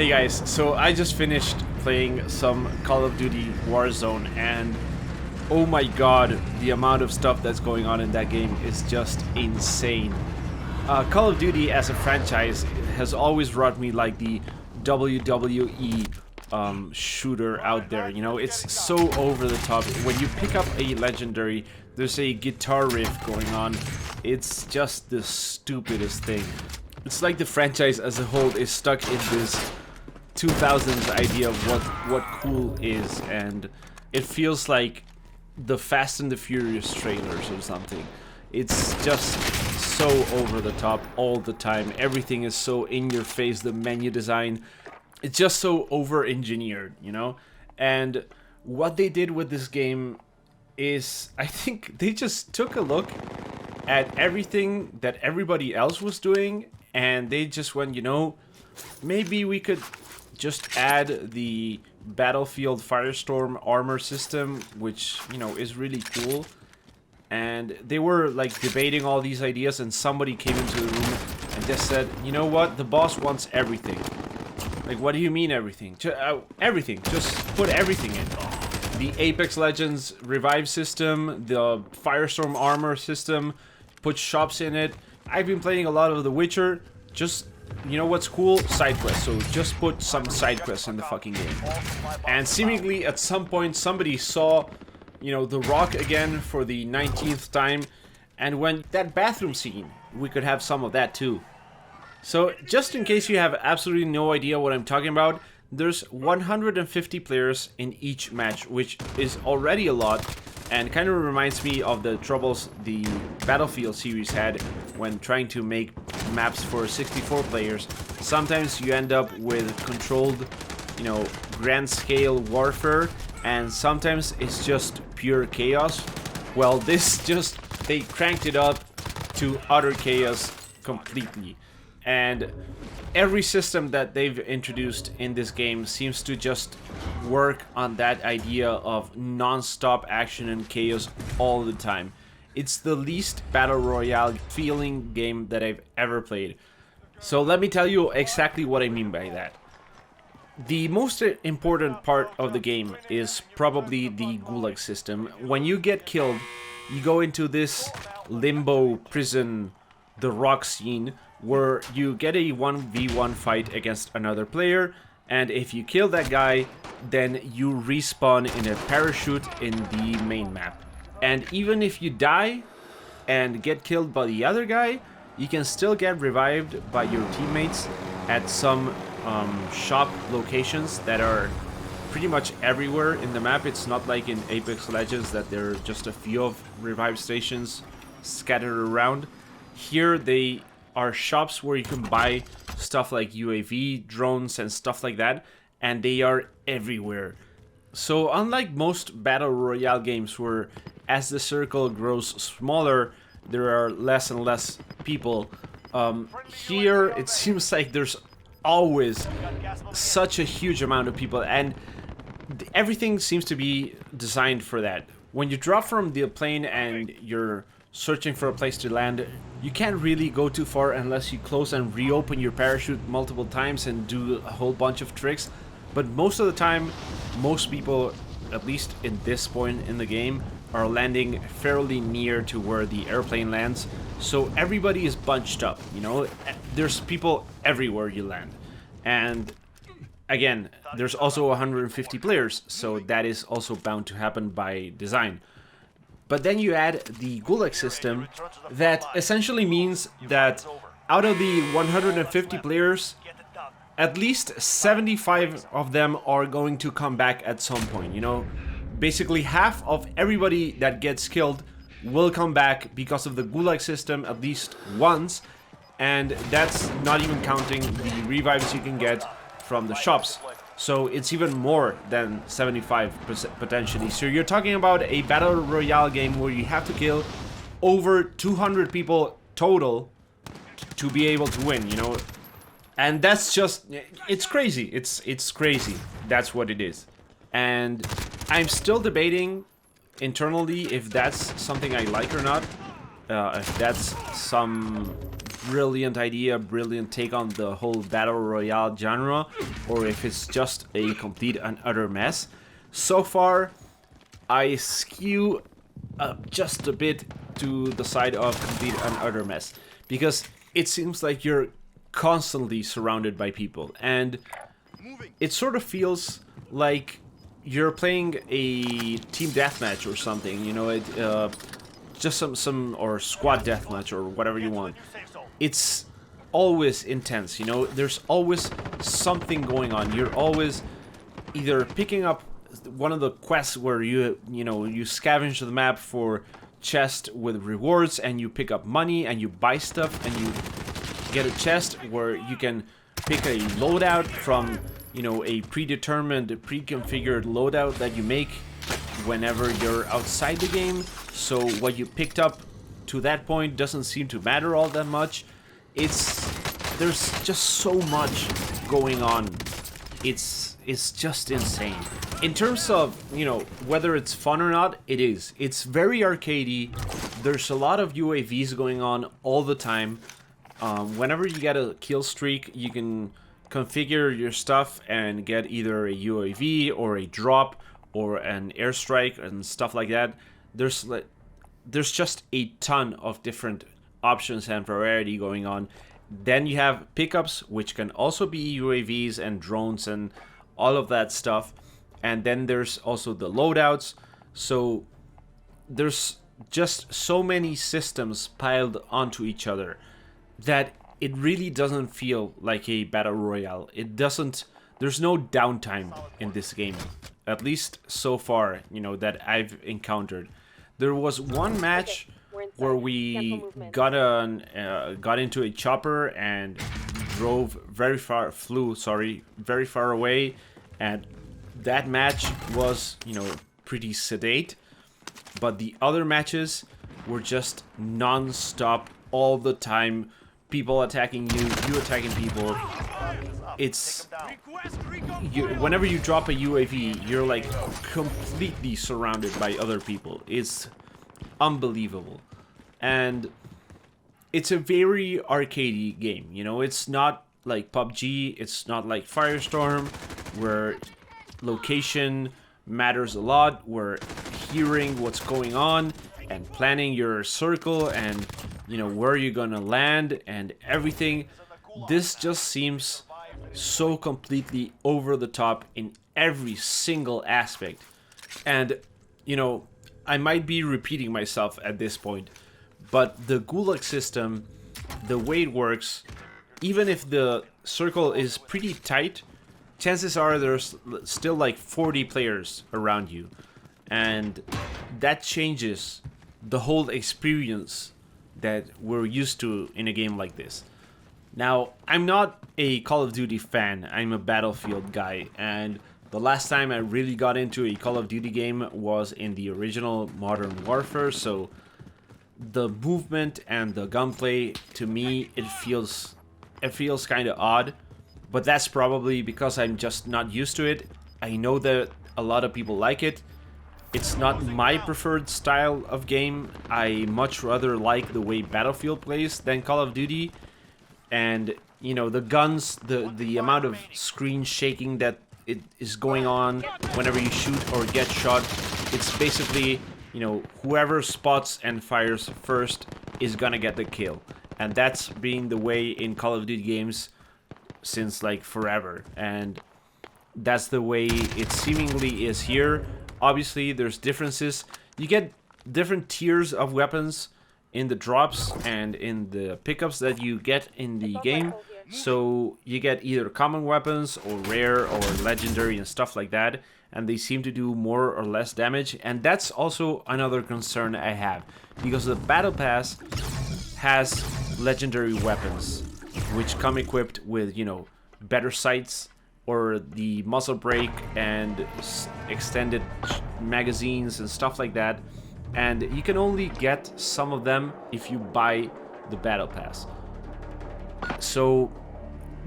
Hey guys, so I just finished playing some Call of Duty Warzone and oh my god, the amount of stuff that's going on in that game is just insane. Call of Duty as a franchise has always brought me like the WWE shooter out there, you know, it's so over the top. When you pick up a legendary, there's a guitar riff going on. It's just the stupidest thing. It's like the franchise as a whole is stuck in this 2000s idea of what cool is, and it feels like the Fast and the Furious trailers or something. It's just so over the top all the time. Everything is so in your face. The menu design, it's just so over engineered, you know? And what they did with this game is, I think they just took a look at everything that everybody else was doing and they just went, you know, maybe we could just add the Battlefield Firestorm armor system, which, you know, is really cool. And they were like debating all these ideas and somebody came into the room and just said, you know what, the boss wants everything. Like, what do you mean everything? Everything, just put everything in. The Apex Legends revive system, the Firestorm armor system, put shops in it. I've been playing a lot of The Witcher, just, you know what's cool? Side quests, so just put some side quests in the fucking game. And seemingly at some point somebody saw, you know, The Rock again for the 19th time, and when that bathroom scene, we could have some of that too. So just in case you have absolutely no idea what I'm talking about, there's 150 players in each match, which is already a lot, and kind of reminds me of the troubles the Battlefield series had when trying to make maps for 64 players. Sometimes you end up with controlled, you know, grand scale warfare, and sometimes it's just pure chaos. Well, this just, they cranked it up to utter chaos completely. And every system that they've introduced in this game seems to just work on that idea of non-stop action and chaos all the time. It's the least Battle Royale feeling game that I've ever played. So let me tell you exactly what I mean by that. The most important part of the game is probably the Gulag system. When you get killed, you go into this limbo prison, the rock scene, where you get a 1v1 fight against another player, and if you kill that guy, then you respawn in a parachute in the main map. And even if you die and get killed by the other guy, you can still get revived by your teammates at some shop locations that are pretty much everywhere in the map. It's not like in Apex Legends that there are just a few of revive stations scattered around. Here they are shops where you can buy stuff like UAV, drones and stuff like that, and they are everywhere. So unlike most Battle Royale games where as the circle grows smaller, there are less and less people, here it seems like there's always such a huge amount of people, and everything seems to be designed for that. When you drop from the plane and you're searching for a place to land, you can't really go too far unless you close and reopen your parachute multiple times and do a whole bunch of tricks. But most of the time, most people, at least in this point in the game, are landing fairly near to where the airplane lands. So everybody is bunched up, you know, there's people everywhere you land. And again, there's also 150 players, so that is also bound to happen by design. But then you add the Gulag system that essentially means that out of the 150 players, at least 75 of them are going to come back at some point, you know. Basically half of everybody that gets killed will come back because of the Gulag system at least once, and that's not even counting the revives you can get from the shops. So it's even more than 75% potentially. So you're talking about a Battle Royale game where you have to kill over 200 people total to be able to win, you know. And that's just, it's crazy. It's crazy. That's what it is. And I'm still debating internally if that's something I like or not. If that's some brilliant idea, brilliant take on the whole Battle Royale genre, or if it's just a complete and utter mess. So far, I skew just a bit to the side of complete and utter mess, because it seems like you're constantly surrounded by people, and it sort of feels like you're playing a team deathmatch or something, you know, just some or squad deathmatch or whatever you want. It's always intense, you know, there's always something going on. You're always either picking up one of the quests where you scavenge the map for chest with rewards, and you pick up money and you buy stuff, and you get a chest where you can pick a loadout from, you know, a predetermined, pre-configured loadout that you make whenever you're outside the game. So what you picked up to that point doesn't seem to matter all that much. There's just so much going on. It's just insane. In terms of, you know, whether it's fun or not, it is. It's very arcadey. There's a lot of UAVs going on all the time. Whenever you get a kill streak, you can configure your stuff and get either a UAV or a drop or an airstrike and stuff like that. There's just a ton of different options and variety going on. Then you have pickups, which can also be UAVs and drones and all of that stuff. And then there's also the loadouts. So there's just so many systems piled onto each other that it really doesn't feel like a battle royale. There's no downtime in this game, at least so far, you know, that I've encountered. There was one match where we got into a chopper and flew very far away, and that match was, you know, pretty sedate. But the other matches were just non-stop all the time. People attacking you attacking people. Whenever you drop a UAV, you're like completely surrounded by other people. It's unbelievable. And it's a very arcadey game, you know, it's not like PUBG, it's not like Firestorm, where location matters a lot, where hearing what's going on and planning your circle and, you know, where you're gonna land and everything. This just seems so completely over the top in every single aspect. And, you know, I might be repeating myself at this point, but the Gulag system, the way it works, even if the circle is pretty tight, chances are there's still like 40 players around you. And that changes the whole experience that we're used to in a game like this. Now, I'm not a Call of Duty fan, I'm a Battlefield guy, and the last time I really got into a Call of Duty game was in the original Modern Warfare, so the movement and the gunplay, to me, it feels kind of odd, but that's probably because I'm just not used to it. I know that a lot of people like it. It's not my preferred style of game. I much rather like the way Battlefield plays than Call of Duty. And, you know, the guns, the amount of screen shaking that it is going on whenever you shoot or get shot, it's basically, you know, whoever spots and fires first is gonna get the kill. And that's been the way in Call of Duty games since like forever. And that's the way it seemingly is here. Obviously, there's differences. You get different tiers of weapons in the drops and in the pickups that you get in the game. So you get either common weapons or rare or legendary and stuff like that, and they seem to do more or less damage. And that's also another concern I have, because the Battle Pass has legendary weapons which come equipped with, you know, better sights or the muzzle brake and extended magazines and stuff like that. And you can only get some of them if you buy the Battle Pass. So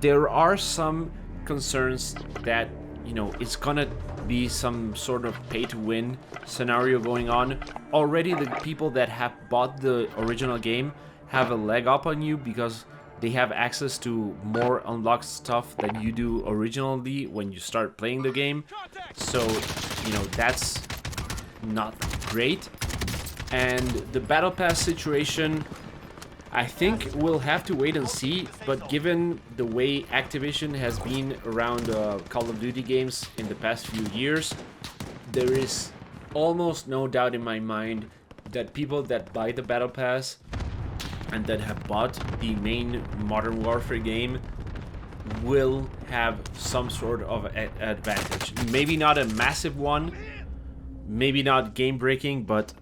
there are some concerns that, you know, it's gonna be some sort of pay-to-win scenario going on. Already the people that have bought the original game have a leg up on you because they have access to more unlocked stuff than you do originally when you start playing the game. So, you know, that's not great. And the Battle Pass situation, I think we'll have to wait and see, but given the way Activision has been around Call of Duty games in the past few years, there is almost no doubt in my mind that people that buy the Battle Pass and that have bought the main Modern Warfare game will have some sort of advantage. Maybe not a massive one, maybe not game-breaking, but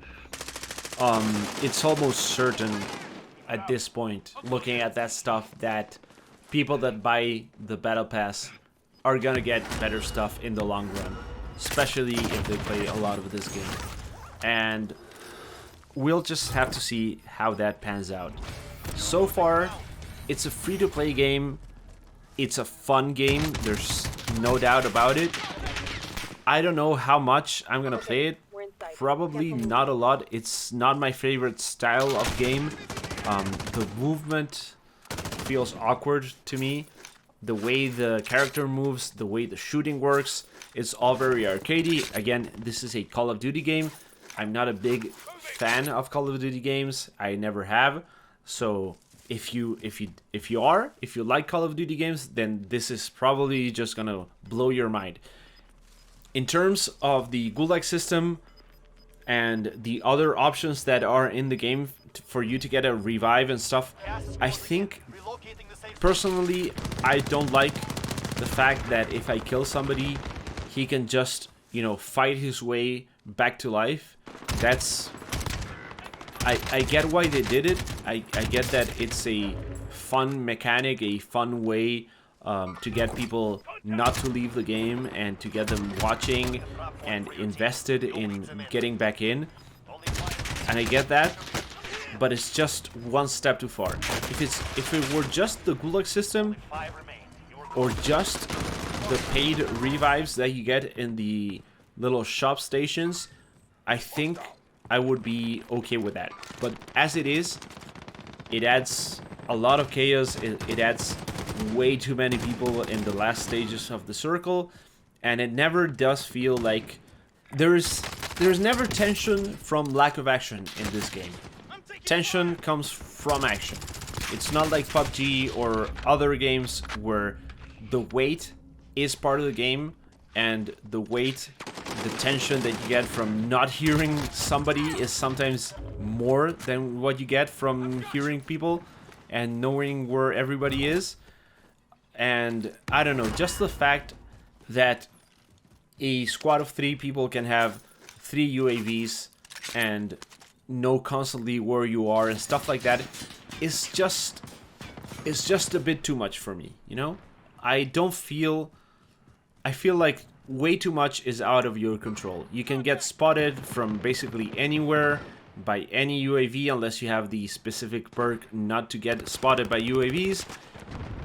it's almost certain at this point, looking at that stuff, that people that buy the Battle Pass are gonna get better stuff in the long run, especially if they play a lot of this game. And we'll just have to see how that pans out. So far, it's a free-to-play game. It's a fun game. There's no doubt about it. I don't know how much I'm gonna play it. Probably not a lot. It's not my favorite style of game. The movement feels awkward to me. The way the character moves, the way the shooting works, it's all very arcadey. Again, this is a Call of Duty game. I'm not a big fan of Call of Duty games. I never have. So if you like Call of Duty games, then this is probably just gonna blow your mind. In terms of the Gulag system and the other options that are in the game for you to get a revive and stuff, I think personally I don't like the fact that if I kill somebody, he can just, you know, fight his way back to life. That's... I get why they did it. I get that it's a fun mechanic, a fun way to get people not to leave the game and to get them watching and invested in getting back in. And I get that, but it's just one step too far. If it were just the Gulag system, or just the paid revives that you get in the little shop stations, I think I would be okay with that. But as it is, it adds a lot of chaos. It adds way too many people in the last stages of the circle, and it never does feel like there's never tension from lack of action in this game. Tension comes from action. It's not like PUBG or other games where the wait is part of the game, and the wait, the tension that you get from not hearing somebody is sometimes more than what you get from hearing people and knowing where everybody is. And I don't know, just the fact that a squad of 3 people can have 3 UAVs and know constantly where you are and stuff like that is just a bit too much for me, you know? I feel like way too much is out of your control. You can get spotted from basically anywhere by any UAV unless you have the specific perk not to get spotted by UAVs.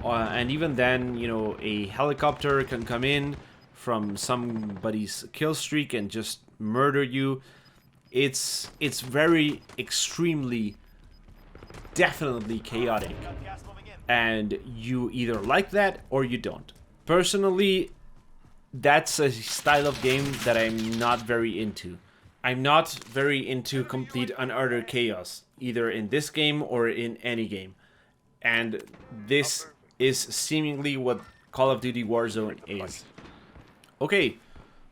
And even then, you know, a helicopter can come in from somebody's kill streak and just murder you. It's very extremely, definitely chaotic. And you either like that or you don't. Personally, that's a style of game that I'm not very into. I'm not very into complete and utter chaos, either in this game or in any game. And this is seemingly what Call of Duty Warzone is. Okay,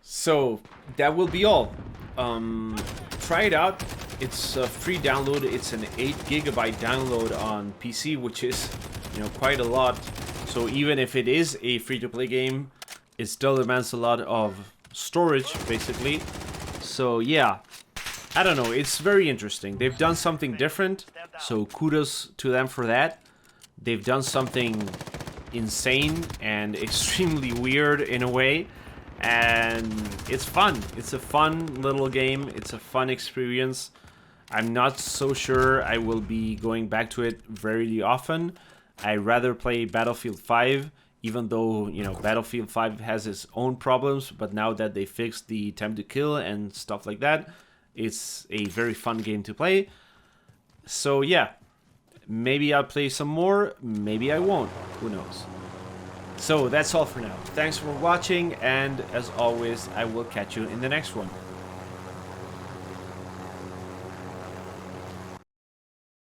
so that will be all. Try it out. It's a free download. It's an 8 GB download on PC, which is, you know, quite a lot. So even if it is a free-to-play game, it still demands a lot of storage, basically. So yeah, I don't know, it's very interesting. They've done something different, so kudos to them for that. They've done something insane and extremely weird in a way, and it's fun. It's a fun little game. It's a fun experience. I'm not so sure I will be going back to it very often. I rather play Battlefield 5, even though, you know, Battlefield 5 has its own problems, but now that they fixed the time to kill and stuff like that, it's a very fun game to play. So yeah, Maybe I'll play some more, maybe I won't. Who knows? So that's all for now. Thanks for watching, and as always, I will catch you in the next one.